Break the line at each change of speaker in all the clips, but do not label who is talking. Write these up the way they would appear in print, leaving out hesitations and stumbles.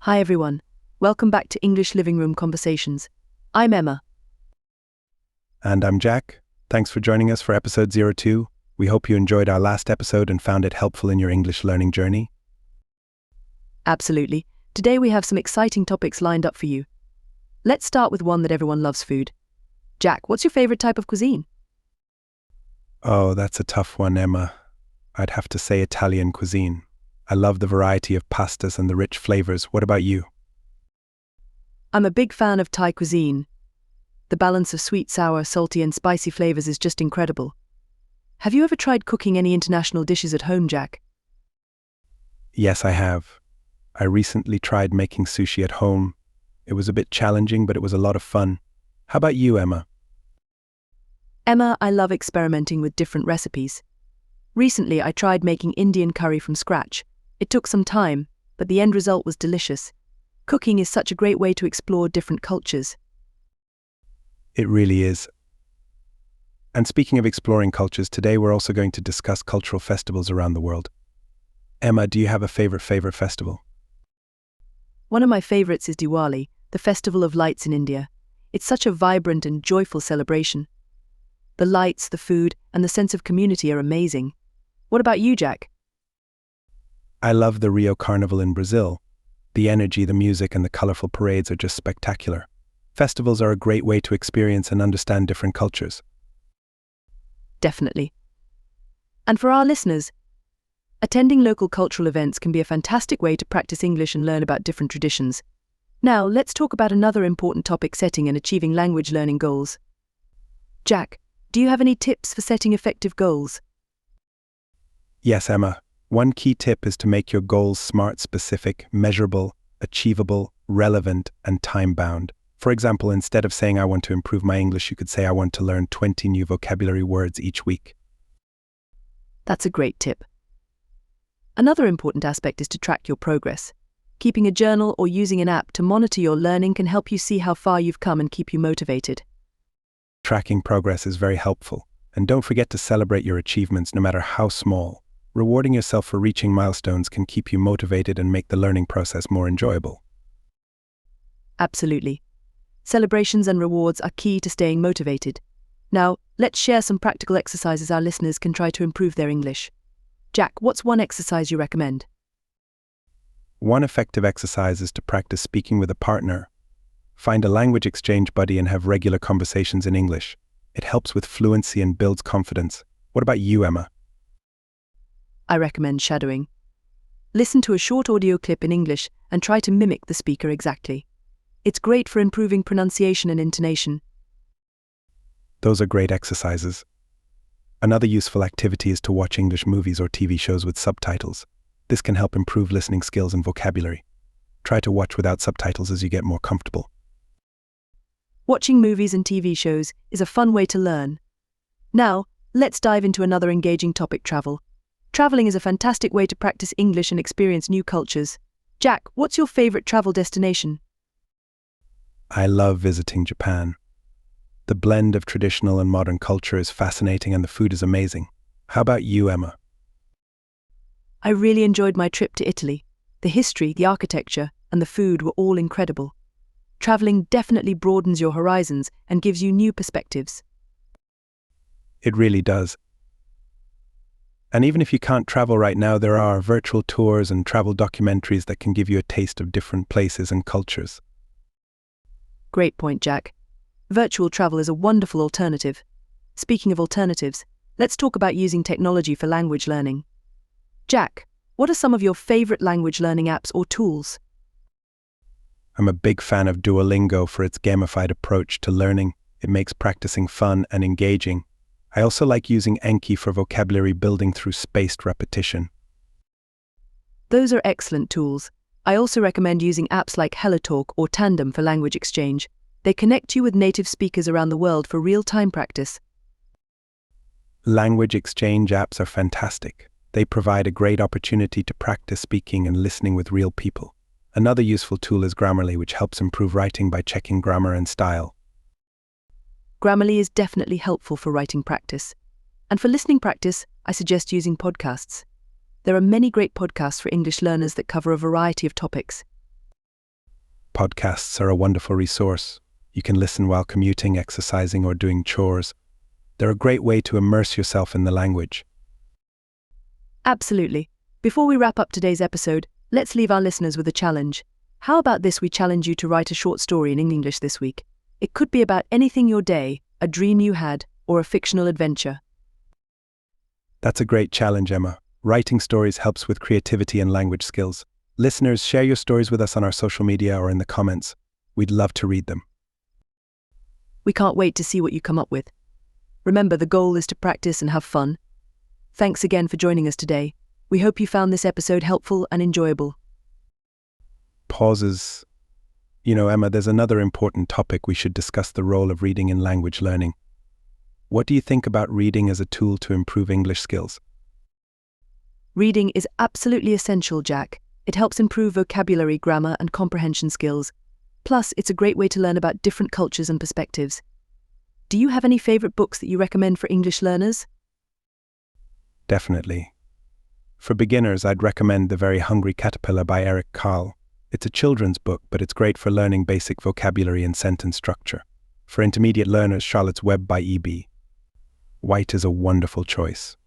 Hi everyone, welcome back to English Living Room Conversations. I'm Emma.
And I'm Jack. Thanks for joining us for episode 02. We hope you enjoyed our last episode and found it helpful in your English learning journey.
Absolutely. Today we have some exciting topics lined up for you. Let's start with one that everyone loves: food. Jack, what's your favorite type of cuisine?
Oh, that's a tough one, Emma. I'd have to say Italian cuisine. I love the variety of pastas and the rich flavors. What about you?
I'm a big fan of Thai cuisine. The balance of sweet, sour, salty and spicy flavors is just incredible. Have you ever tried cooking any international dishes at home, Jack?
Yes, I have. I recently tried making sushi at home. It was a bit challenging, but it was a lot of fun. How about you, Emma?
Emma, I love experimenting with different recipes. Recently, I tried making Indian curry from scratch. It took some time, but the end result was delicious. Cooking is such a great way to explore different cultures.
It really is. And speaking of exploring cultures, today we're also going to discuss cultural festivals around the world. Emma, do you have a favorite festival?
One of my favorites is Diwali, the festival of lights in India. It's such a vibrant and joyful celebration. The lights, the food, and the sense of community are amazing. What about you, Jack?
I love the Rio Carnival in Brazil. The energy, the music, and the colorful parades are just spectacular. Festivals are a great way to experience and understand different cultures.
Definitely. And for our listeners, attending local cultural events can be a fantastic way to practice English and learn about different traditions. Now, let's talk about another important topic: setting and achieving language learning goals. Jack, do you have any tips for setting effective goals?
Yes, Emma. One key tip is to make your goals SMART: specific, measurable, achievable, relevant, and time-bound. For example, instead of saying I want to improve my English, you could say I want to learn 20 new vocabulary words each week.
That's a great tip. Another important aspect is to track your progress. Keeping a journal or using an app to monitor your learning can help you see how far you've come and keep you motivated.
Tracking progress is very helpful, and don't forget to celebrate your achievements no matter how small. Rewarding yourself for reaching milestones can keep you motivated and make the learning process more enjoyable.
Absolutely. Celebrations and rewards are key to staying motivated. Now, let's share some practical exercises our listeners can try to improve their English. Jack, what's one exercise you recommend?
One effective exercise is to practice speaking with a partner. Find a language exchange buddy and have regular conversations in English. It helps with fluency and builds confidence. What about you, Emma?
I recommend shadowing. Listen to a short audio clip in English and try to mimic the speaker exactly. It's great for improving pronunciation and intonation.
Those are great exercises. Another useful activity is to watch English movies or TV shows with subtitles. This can help improve listening skills and vocabulary. Try to watch without subtitles as you get more comfortable.
Watching movies and TV shows is a fun way to learn. Now, let's dive into another engaging topic: travel. Traveling is a fantastic way to practice English and experience new cultures. Jack, what's your favorite travel destination?
I love visiting Japan. The blend of traditional and modern culture is fascinating and the food is amazing. How about you, Emma?
I really enjoyed my trip to Italy. The history, the architecture, and the food were all incredible. Traveling definitely broadens your horizons and gives you new perspectives.
It really does. And even if you can't travel right now, there are virtual tours and travel documentaries that can give you a taste of different places and cultures.
Great point, Jack. Virtual travel is a wonderful alternative. Speaking of alternatives, let's talk about using technology for language learning. Jack, what are some of your favorite language learning apps or tools?
I'm a big fan of Duolingo for its gamified approach to learning. It makes practicing fun and engaging. I also like using Enki for vocabulary building through spaced repetition.
Those are excellent tools. I also recommend using apps like HelloTalk or Tandem for language exchange. They connect you with native speakers around the world for real-time practice.
Language exchange apps are fantastic. They provide a great opportunity to practice speaking and listening with real people. Another useful tool is Grammarly, which helps improve writing by checking grammar and style.
Grammarly is definitely helpful for writing practice. And for listening practice, I suggest using podcasts. There are many great podcasts for English learners that cover a variety of topics.
Podcasts are a wonderful resource. You can listen while commuting, exercising, or doing chores. They're a great way to immerse yourself in the language.
Absolutely. Before we wrap up today's episode, let's leave our listeners with a challenge. How about this? We challenge you to write a short story in English this week. It could be about anything: your day, a dream you had, or a fictional adventure.
That's a great challenge, Emma. Writing stories helps with creativity and language skills. Listeners, share your stories with us on our social media or in the comments. We'd love to read them.
We can't wait to see what you come up with. Remember, the goal is to practice and have fun. Thanks again for joining us today. We hope you found this episode helpful and enjoyable.
Pauses. Emma, there's another important topic we should discuss: the role of reading in language learning. What do you think about reading as a tool to improve English skills?
Reading is absolutely essential, Jack. It helps improve vocabulary, grammar, and comprehension skills. Plus, it's a great way to learn about different cultures and perspectives. Do you have any favorite books that you recommend for English learners?
Definitely. For beginners, I'd recommend The Very Hungry Caterpillar by Eric Carle. It's a children's book, but it's great for learning basic vocabulary and sentence structure. For intermediate learners, Charlotte's Web by E.B. White is a wonderful choice.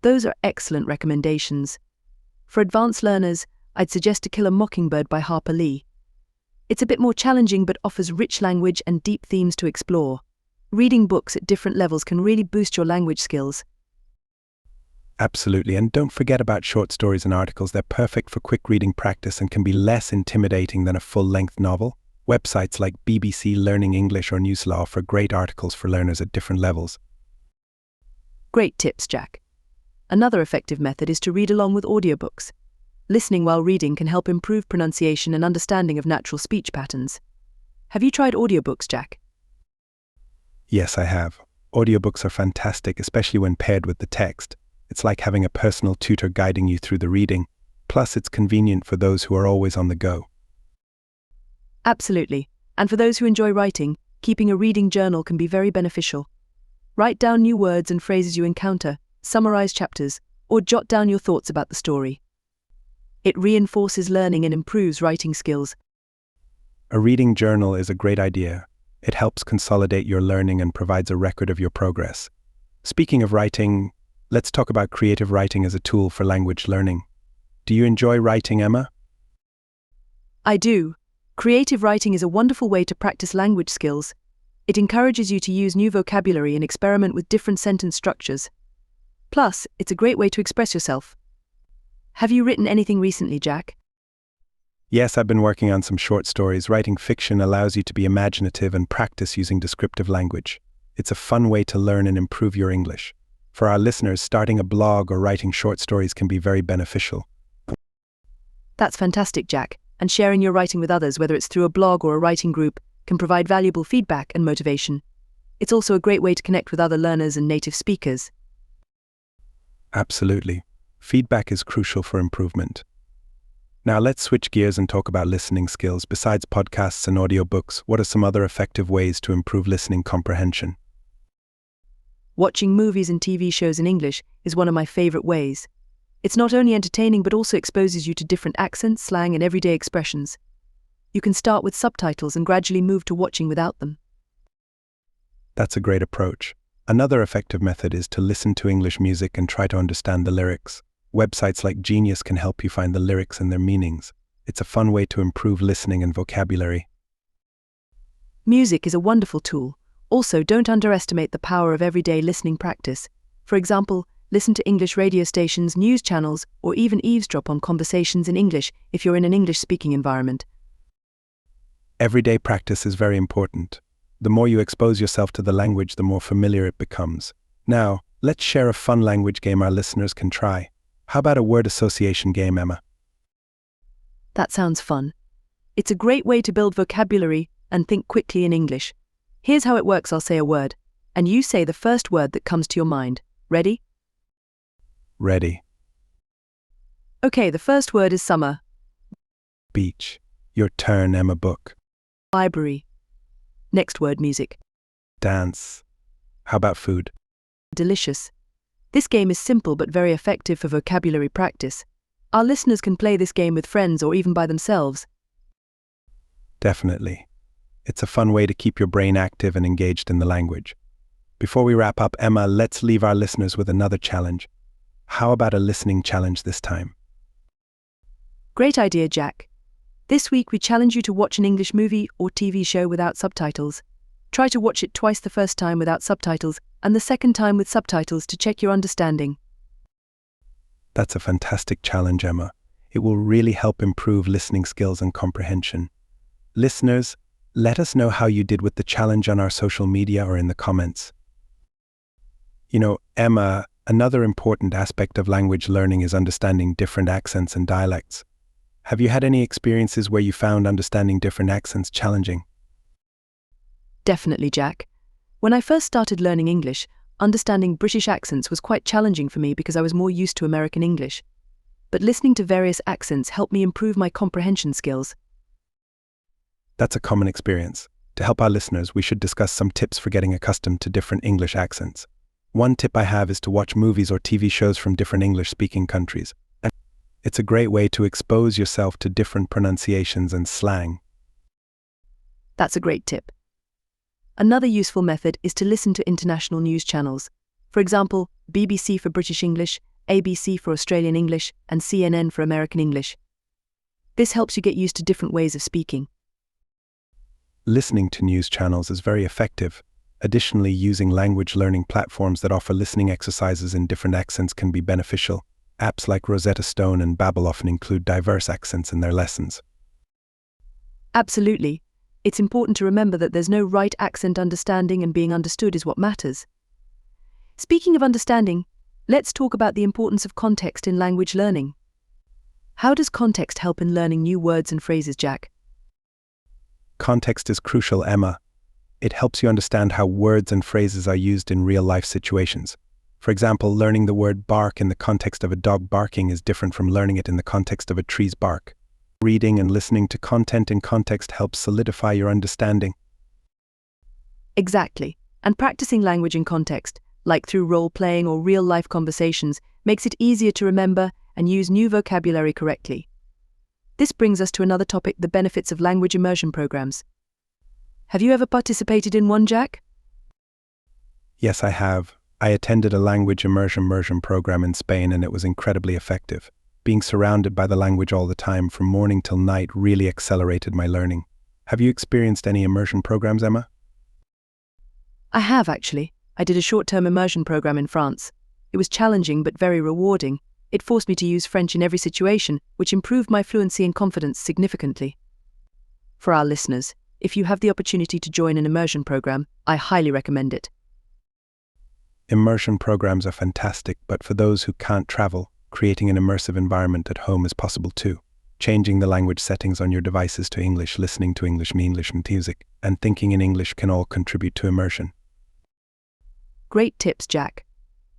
Those are excellent recommendations. For advanced learners, I'd suggest To Kill a Mockingbird by Harper Lee. It's a bit more challenging but offers rich language and deep themes to explore. Reading books at different levels can really boost your language skills.
Absolutely, and don't forget about short stories and articles. They're perfect for quick reading practice and can be less intimidating than a full-length novel. Websites like BBC Learning English or Newslaw offer great articles for learners at different levels.
Great tips, Jack. Another effective method is to read along with audiobooks. Listening while reading can help improve pronunciation and understanding of natural speech patterns. Have you tried audiobooks, Jack?
Yes, I have. Audiobooks are fantastic, especially when paired with the text. It's like having a personal tutor guiding you through the reading. Plus, it's convenient for those who are always on the go.
Absolutely. And for those who enjoy writing, keeping a reading journal can be very beneficial. Write down new words and phrases you encounter, summarize chapters, or jot down your thoughts about the story. It reinforces learning and improves writing skills.
A reading journal is a great idea. It helps consolidate your learning and provides a record of your progress. Speaking of writing, let's talk about creative writing as a tool for language learning. Do you enjoy writing, Emma?
I do. Creative writing is a wonderful way to practice language skills. It encourages you to use new vocabulary and experiment with different sentence structures. Plus, it's a great way to express yourself. Have you written anything recently, Jack?
Yes, I've been working on some short stories. Writing fiction allows you to be imaginative and practice using descriptive language. It's a fun way to learn and improve your English. For our listeners, starting a blog or writing short stories can be very beneficial.
That's fantastic, Jack. And sharing your writing with others, whether it's through a blog or a writing group, can provide valuable feedback and motivation. It's also a great way to connect with other learners and native speakers.
Absolutely. Feedback is crucial for improvement. Now let's switch gears and talk about listening skills. Besides podcasts and audiobooks, what are some other effective ways to improve listening comprehension?
Watching movies and TV shows in English is one of my favorite ways. It's not only entertaining but also exposes you to different accents, slang, and everyday expressions. You can start with subtitles and gradually move to watching without them.
That's a great approach. Another effective method is to listen to English music and try to understand the lyrics. Websites like Genius can help you find the lyrics and their meanings. It's a fun way to improve listening and vocabulary.
Music is a wonderful tool. Also, don't underestimate the power of everyday listening practice. For example, listen to English radio stations, news channels, or even eavesdrop on conversations in English if you're in an English-speaking environment.
Everyday practice is very important. The more you expose yourself to the language, the more familiar it becomes. Now, let's share a fun language game our listeners can try. How about a word association game, Emma?
That sounds fun. It's a great way to build vocabulary and think quickly in English. Here's how it works. I'll say a word, and you say the first word that comes to your mind. Ready?
Ready.
Okay, the first word is summer.
Beach. Your turn, Emma. Book.
Library. Next word, music.
Dance. How about food?
Delicious. This game is simple but very effective for vocabulary practice. Our listeners can play this game with friends or even by themselves.
Definitely. It's a fun way to keep your brain active and engaged in the language. Before we wrap up, Emma, let's leave our listeners with another challenge. How about a listening challenge this time?
Great idea, Jack. This week we challenge you to watch an English movie or TV show without subtitles. Try to watch it twice, the first time without subtitles and the second time with subtitles to check your understanding.
That's a fantastic challenge, Emma. It will really help improve listening skills and comprehension. Listeners, let us know how you did with the challenge on our social media or in the comments. Emma, another important aspect of language learning is understanding different accents and dialects. Have you had any experiences where you found understanding different accents challenging?
Definitely, Jack. When I first started learning English, understanding British accents was quite challenging for me because I was more used to American English. But listening to various accents helped me improve my comprehension skills.
That's a common experience. To help our listeners, we should discuss some tips for getting accustomed to different English accents. One tip I have is to watch movies or TV shows from different English-speaking countries. It's a great way to expose yourself to different pronunciations and slang.
That's a great tip. Another useful method is to listen to international news channels. For example, BBC for British English, ABC for Australian English, and CNN for American English. This helps you get used to different ways of speaking.
Listening to news channels is very effective. Additionally, using language learning platforms that offer listening exercises in different accents can be beneficial. Apps like Rosetta Stone and Babbel often include diverse accents in their lessons.
Absolutely. It's important to remember that there's no right accent. Understanding and being understood is what matters. Speaking of understanding, let's talk about the importance of context in language learning. How does context help in learning new words and phrases, Jack?
Context is crucial, Emma. It helps you understand how words and phrases are used in real-life situations. For example, learning the word bark in the context of a dog barking is different from learning it in the context of a tree's bark. Reading and listening to content in context helps solidify your understanding.
Exactly. And practicing language in context, like through role-playing or real-life conversations, makes it easier to remember and use new vocabulary correctly. This brings us to another topic: the benefits of language immersion programs. Have you ever participated in one, Jack?
Yes, I have. I attended a language immersion program in Spain, and it was incredibly effective. Being surrounded by the language all the time from morning till night really accelerated my learning. Have you experienced any immersion programs, Emma?
I have, actually. I did a short-term immersion program in France. It was challenging but very rewarding. It forced me to use French in every situation, which improved my fluency and confidence significantly. For our listeners, if you have the opportunity to join an immersion program, I highly recommend it.
Immersion programs are fantastic, but for those who can't travel, creating an immersive environment at home is possible too. Changing the language settings on your devices to English, listening to English music, and thinking in English can all contribute to immersion.
Great tips, Jack.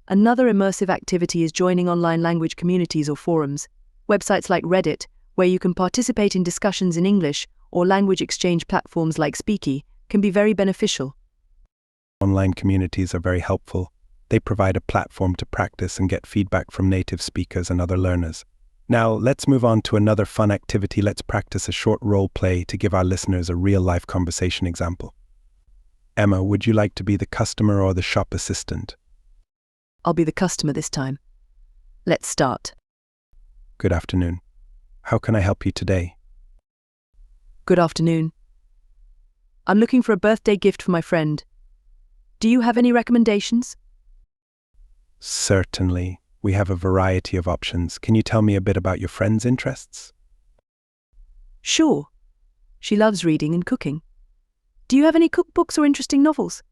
Another immersive activity is joining online language communities or forums. Websites like Reddit, where you can participate in discussions in English, or language exchange platforms like Speaky, can be very beneficial.
Online communities are very helpful. They provide a platform to practice and get feedback from native speakers and other learners. Now, let's move on to another fun activity. Let's practice a short role play to give our listeners a real-life conversation example. Emma, would you like to be the customer or the shop assistant?
I'll be the customer this time. Let's start.
Good afternoon. How can I help you today?
Good afternoon. I'm looking for a birthday gift for my friend. Do you have any recommendations?
Certainly. We have a variety of options. Can you tell me a bit about your friend's interests?
Sure. She loves reading and cooking. Do you have any cookbooks or interesting novels?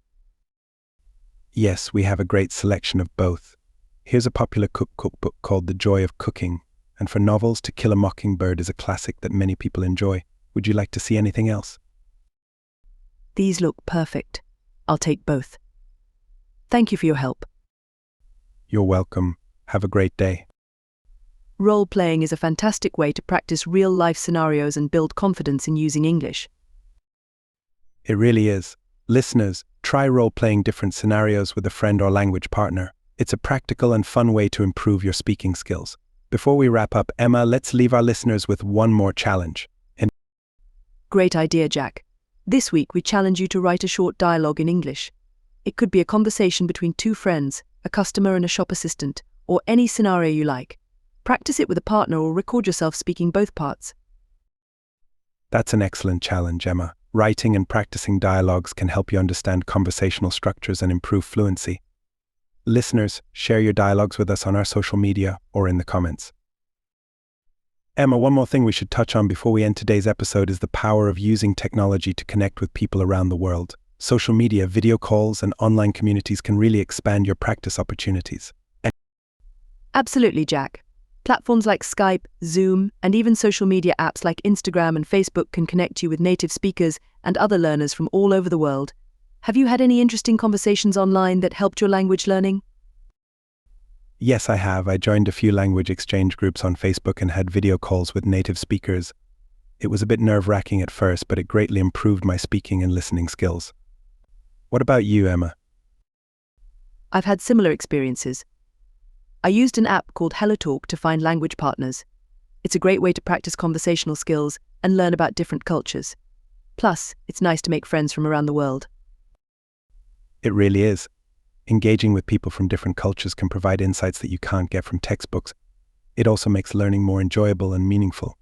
Yes, we have a great selection of both. Here's a popular cookbook called The Joy of Cooking, and for novels, To Kill a Mockingbird is a classic that many people enjoy. Would you like to see anything else?
These look perfect. I'll take both. Thank you for your help.
You're welcome. Have a great day.
Role-playing is a fantastic way to practice real-life scenarios and build confidence in using English.
It really is. Listeners, try role-playing different scenarios with a friend or language partner. It's a practical and fun way to improve your speaking skills. Before we wrap up, Emma, let's leave our listeners with one more challenge.
Great idea, Jack. This week we challenge you to write a short dialogue in English. It could be a conversation between two friends, a customer and a shop assistant, or any scenario you like. Practice it with a partner or record yourself speaking both parts.
That's an excellent challenge, Emma. Writing and practicing dialogues can help you understand conversational structures and improve fluency. Listeners, share your dialogues with us on our social media or in the comments. Emma, one more thing we should touch on before we end today's episode is the power of using technology to connect with people around the world. Social media, video calls, and online communities can really expand your practice opportunities.
Absolutely, Jack. Platforms like Skype, Zoom, and even social media apps like Instagram and Facebook can connect you with native speakers and other learners from all over the world. Have you had any interesting conversations online that helped your language learning?
Yes, I have. I joined a few language exchange groups on Facebook and had video calls with native speakers. It was a bit nerve-wracking at first, but it greatly improved my speaking and listening skills. What about you, Emma?
I've had similar experiences. I used an app called HelloTalk to find language partners. It's a great way to practice conversational skills and learn about different cultures. Plus, it's nice to make friends from around the world.
It really is. Engaging with people from different cultures can provide insights that you can't get from textbooks. It also makes learning more enjoyable and meaningful.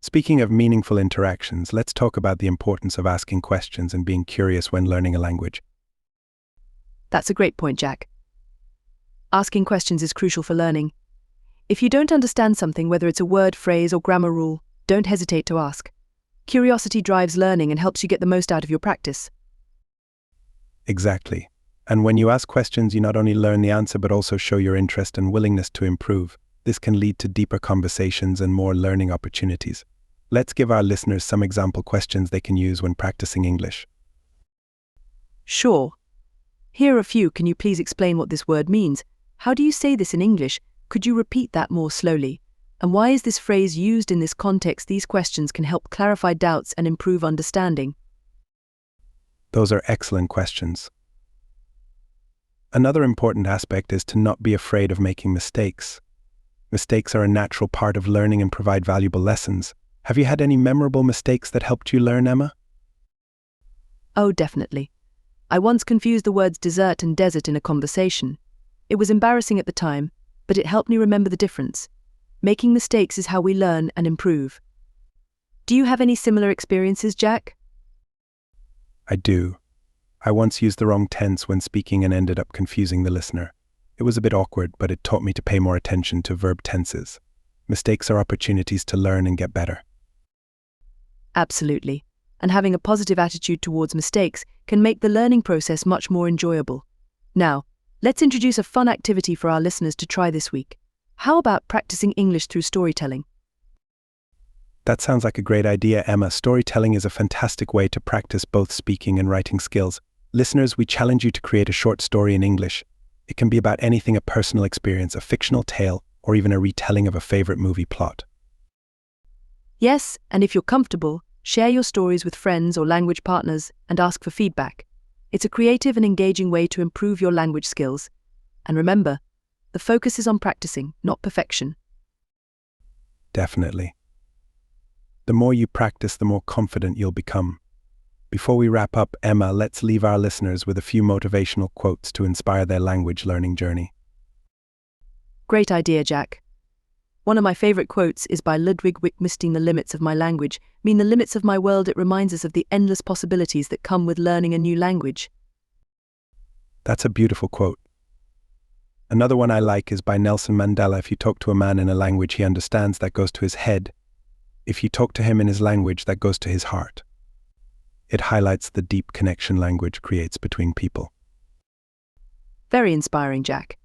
Speaking of meaningful interactions, let's talk about the importance of asking questions and being curious when learning a language.
That's a great point, Jack. Asking questions is crucial for learning. If you don't understand something, whether it's a word, phrase, or grammar rule, don't hesitate to ask. Curiosity drives learning and helps you get the most out of your practice.
Exactly. And when you ask questions, you not only learn the answer but also show your interest and willingness to improve. This can lead to deeper conversations and more learning opportunities. Let's give our listeners some example questions they can use when practicing English.
Sure. Here are a few. Can you please explain what this word means? How do you say this in English? Could you repeat that more slowly? And why is this phrase used in this context? These questions can help clarify doubts and improve understanding.
Those are excellent questions. Another important aspect is to not be afraid of making mistakes. Mistakes are a natural part of learning and provide valuable lessons. Have you had any memorable mistakes that helped you learn, Emma?
Oh, definitely. I once confused the words dessert and desert in a conversation. It was embarrassing at the time, but it helped me remember the difference. Making mistakes is how we learn and improve. Do you have any similar experiences, Jack?
I do. I once used the wrong tense when speaking and ended up confusing the listener. It was a bit awkward, but it taught me to pay more attention to verb tenses. Mistakes are opportunities to learn and get better.
Absolutely. And having a positive attitude towards mistakes can make the learning process much more enjoyable. Now, let's introduce a fun activity for our listeners to try this week. How about practicing English through storytelling?
That sounds like a great idea, Emma. Storytelling is a fantastic way to practice both speaking and writing skills. Listeners, we challenge you to create a short story in English. It can be about anything: a personal experience, a fictional tale, or even a retelling of a favorite movie plot.
Yes, and if you're comfortable, share your stories with friends or language partners and ask for feedback. It's a creative and engaging way to improve your language skills. And remember, the focus is on practicing, not perfection.
Definitely. The more you practice, the more confident you'll become. Before we wrap up, Emma, let's leave our listeners with a few motivational quotes to inspire their language learning journey.
Great idea, Jack. One of my favorite quotes is by Ludwig Wittgenstein: "The limits of my language mean the limits of my world." It reminds us of the endless possibilities that come with learning a new language.
That's a beautiful quote. Another one I like is by Nelson Mandela: "If you talk to a man in a language he understands, that goes to his head. If you talk to him in his language, that goes to his heart." It highlights the deep connection language creates between people.
Very inspiring, Jack.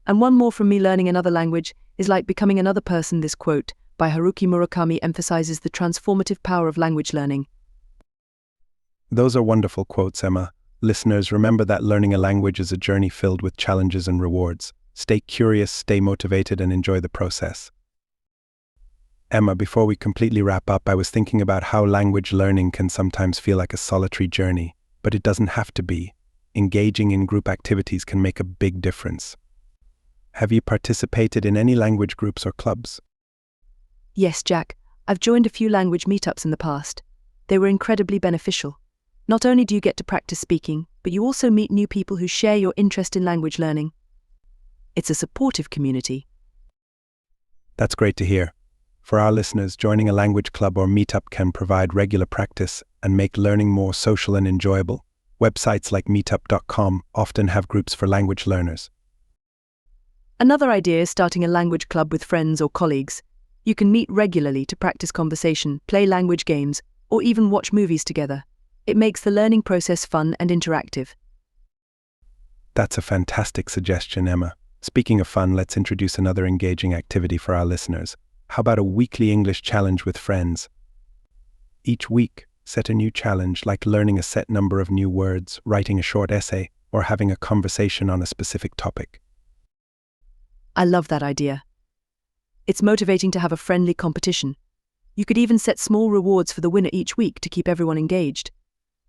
And one more from me: learning another language is like becoming another person. This quote by Haruki Murakami emphasizes the transformative power of language learning.
Those are wonderful quotes, Emma. Listeners, remember that learning a language is a journey filled with challenges and rewards. Stay curious, stay motivated, and enjoy the process. Emma, before we completely wrap up, I was thinking about how language learning can sometimes feel like a solitary journey, but it doesn't have to be. Engaging in group activities can make a big difference. Have you participated in any language groups or clubs?
Yes, Jack. I've joined a few language meetups in the past. They were incredibly beneficial. Not only do you get to practice speaking, but you also meet new people who share your interest in language learning. It's a supportive community.
That's great to hear. For our listeners, joining a language club or meetup can provide regular practice and make learning more social and enjoyable. Websites like meetup.com often have groups for language learners.
Another idea is starting a language club with friends or colleagues. You can meet regularly to practice conversation, play language games, or even watch movies together. It makes the learning process fun and interactive.
That's a fantastic suggestion, Emma. Speaking of fun, let's introduce another engaging activity for our listeners. How about a weekly English challenge with friends? Each week, set a new challenge, like learning a set number of new words, writing a short essay, or having a conversation on a specific topic.
I love that idea. It's motivating to have a friendly competition. You could even set small rewards for the winner each week to keep everyone engaged.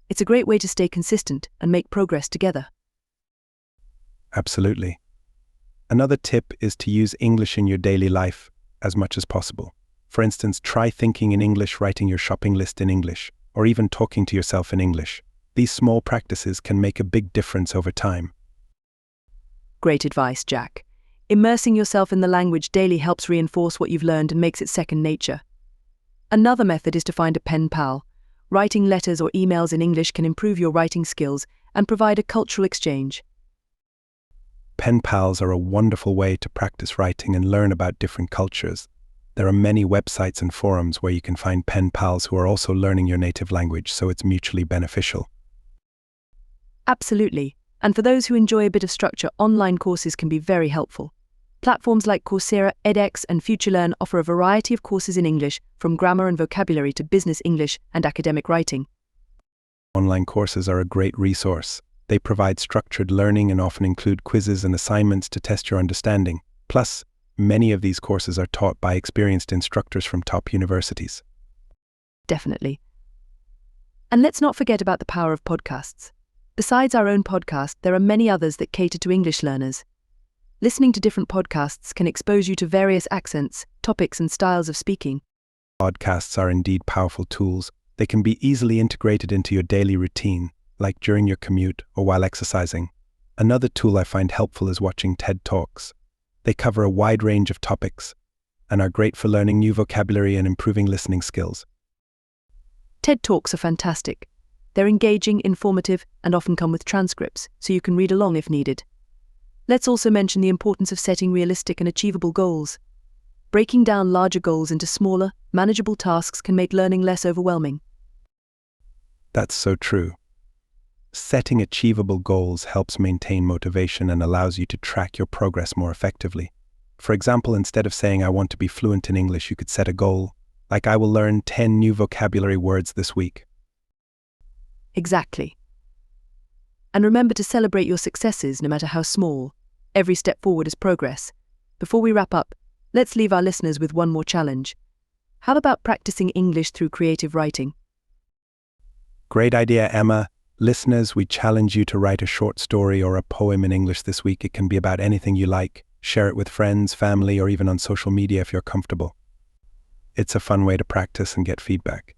It's a great way to stay consistent and make progress together.
Absolutely. Another tip is to use English in your daily life as much as possible. For instance, try thinking in English, writing your shopping list in English, or even talking to yourself in English. These small practices can make a big difference over time.
Great advice, Jack. Immersing yourself in the language daily helps reinforce what you've learned and makes it second nature. Another method is to find a pen pal. Writing letters or emails in English can improve your writing skills and provide a cultural exchange.
Pen pals are a wonderful way to practice writing and learn about different cultures. There are many websites and forums where you can find pen pals who are also learning your native language, so it's mutually beneficial.
Absolutely. And for those who enjoy a bit of structure, online courses can be very helpful. Platforms like Coursera, edX, and FutureLearn offer a variety of courses in English, from grammar and vocabulary to business English and academic writing.
Online courses are a great resource. They provide structured learning and often include quizzes and assignments to test your understanding. Plus, many of these courses are taught by experienced instructors from top universities.
Definitely. And let's not forget about the power of podcasts. Besides our own podcast, there are many others that cater to English learners. Listening to different podcasts can expose you to various accents, topics, and styles of speaking.
Podcasts are indeed powerful tools. They can be easily integrated into your daily routine, like during your commute or while exercising. Another tool I find helpful is watching TED Talks. They cover a wide range of topics and are great for learning new vocabulary and improving listening skills.
TED Talks are fantastic. They're engaging, informative, and often come with transcripts, so you can read along if needed. Let's also mention the importance of setting realistic and achievable goals. Breaking down larger goals into smaller, manageable tasks can make learning less overwhelming.
That's so true. Setting achievable goals helps maintain motivation and allows you to track your progress more effectively. For example, instead of saying I want to be fluent in English, you could set a goal, like I will learn 10 new vocabulary words this week.
Exactly. And remember to celebrate your successes, no matter how small. Every step forward is progress. Before we wrap up, let's leave our listeners with one more challenge. How about practicing English through creative writing?
Great idea, Emma. Listeners, we challenge you to write a short story or a poem in English this week. It can be about anything you like. Share it with friends, family, or even on social media if you're comfortable. It's a fun way to practice and get feedback.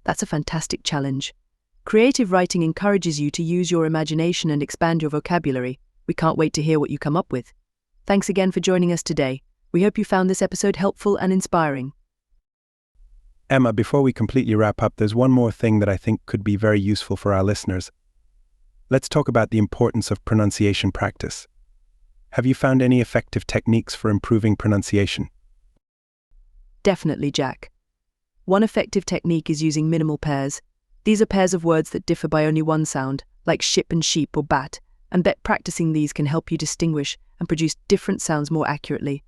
That's a fantastic challenge. Creative writing encourages you to use your imagination and expand your vocabulary. We can't wait to hear what you come up with. Thanks again for joining us today. We hope you found this episode helpful and inspiring.
Emma, before we completely wrap up, there's one more thing that I think could be very useful for our listeners. Let's talk about the importance of pronunciation practice. Have you found any effective techniques for improving pronunciation?
Definitely, Jack. One effective technique is using minimal pairs. These are pairs of words that differ by only one sound, like ship and sheep or bat, and practicing these can help you distinguish and produce different sounds more accurately.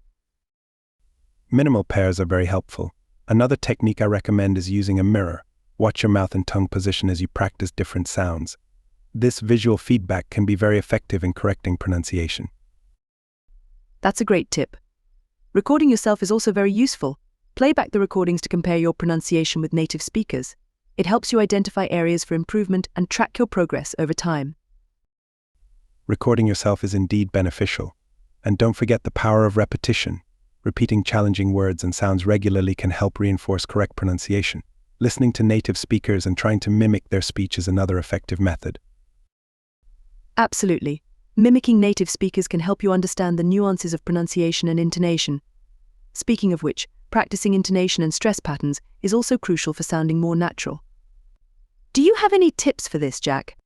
Minimal pairs are very helpful. Another technique I recommend is using a mirror. Watch your mouth and tongue position as you practice different sounds. This visual feedback can be very effective in correcting pronunciation.
That's a great tip. Recording yourself is also very useful. Play back the recordings to compare your pronunciation with native speakers. It helps you identify areas for improvement and track your progress over time.
Recording yourself is indeed beneficial. And don't forget the power of repetition. Repeating challenging words and sounds regularly can help reinforce correct pronunciation. Listening to native speakers and trying to mimic their speech is another effective method.
Absolutely. Mimicking native speakers can help you understand the nuances of pronunciation and intonation. Speaking of which, practicing intonation and stress patterns is also crucial for sounding more natural. Do you have any tips for this, Jack?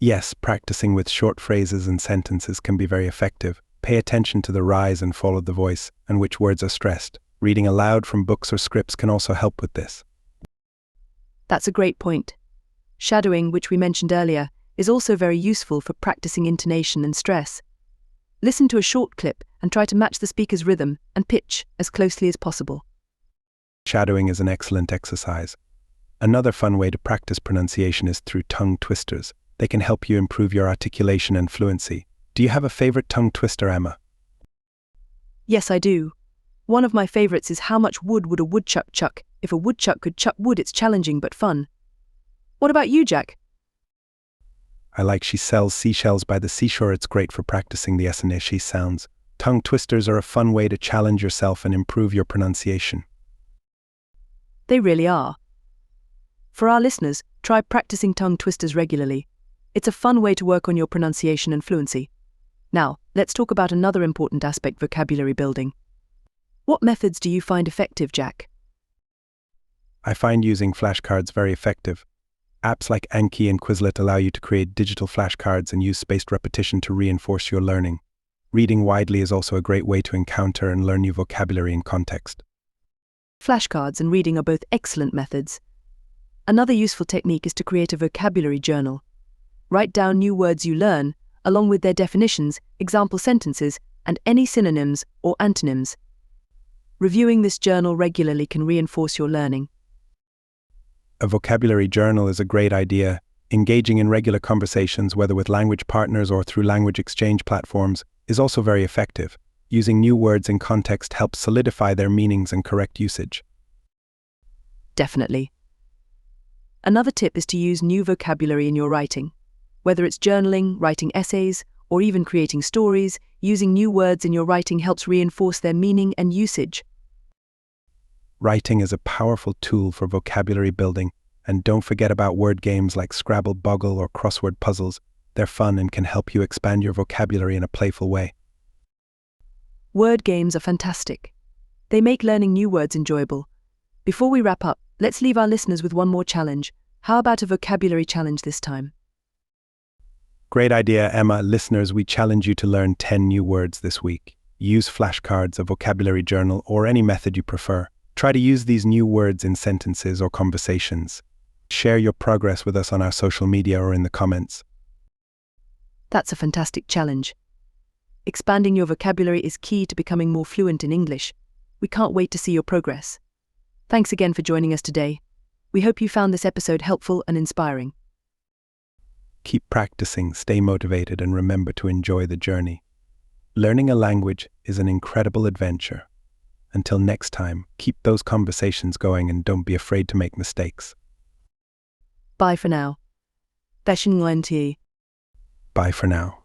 Yes, practicing with short phrases and sentences can be very effective. Pay attention to the rise and fall of the voice and which words are stressed. Reading aloud from books or scripts can also help with this.
That's a great point. Shadowing, which we mentioned earlier, is also very useful for practicing intonation and stress. Listen to a short clip and try to match the speaker's rhythm and pitch as closely as possible.
Shadowing is an excellent exercise. Another fun way to practice pronunciation is through tongue twisters. They can help you improve your articulation and fluency. Do you have a favorite tongue twister, Emma?
Yes, I do. One of my favorites is how much wood would a woodchuck chuck? If a woodchuck could chuck wood, it's challenging but fun. What about you, Jack?
I like she sells seashells by the seashore. It's great for practicing the S and SH sounds. Tongue twisters are a fun way to challenge yourself and improve your pronunciation.
They really are. For our listeners, try practicing tongue twisters regularly. It's a fun way to work on your pronunciation and fluency. Now, let's talk about another important aspect: vocabulary building. What methods do you find effective, Jack?
I find using flashcards very effective. Apps like Anki and Quizlet allow you to create digital flashcards and use spaced repetition to reinforce your learning. Reading widely is also a great way to encounter and learn new vocabulary in context.
Flashcards and reading are both excellent methods. Another useful technique is to create a vocabulary journal. Write down new words you learn, along with their definitions, example sentences, and any synonyms or antonyms. Reviewing this journal regularly can reinforce your learning.
A vocabulary journal is a great idea. Engaging in regular conversations, whether with language partners or through language exchange platforms, is also very effective. Using new words in context helps solidify their meanings and correct usage.
Definitely. Another tip is to use new vocabulary in your writing. Whether it's journaling, writing essays, or even creating stories, using new words in your writing helps reinforce their meaning and usage.
Writing is a powerful tool for vocabulary building, and don't forget about word games like Scrabble, Boggle, or crossword puzzles. They're fun and can help you expand your vocabulary in a playful way.
Word games are fantastic. They make learning new words enjoyable. Before we wrap up, let's leave our listeners with one more challenge. How about a vocabulary challenge this time?
Great idea, Emma. Listeners, we challenge you to learn 10 new words this week. Use flashcards, a vocabulary journal, or any method you prefer. Try to use these new words in sentences or conversations. Share your progress with us on our social media or in the comments.
That's a fantastic challenge. Expanding your vocabulary is key to becoming more fluent in English. We can't wait to see your progress. Thanks again for joining us today. We hope you found this episode helpful and inspiring.
Keep practicing, stay motivated, and remember to enjoy the journey. Learning a language is an incredible adventure. Until next time, keep those conversations going and don't be afraid to make mistakes.
Bye for now.
Bye for now.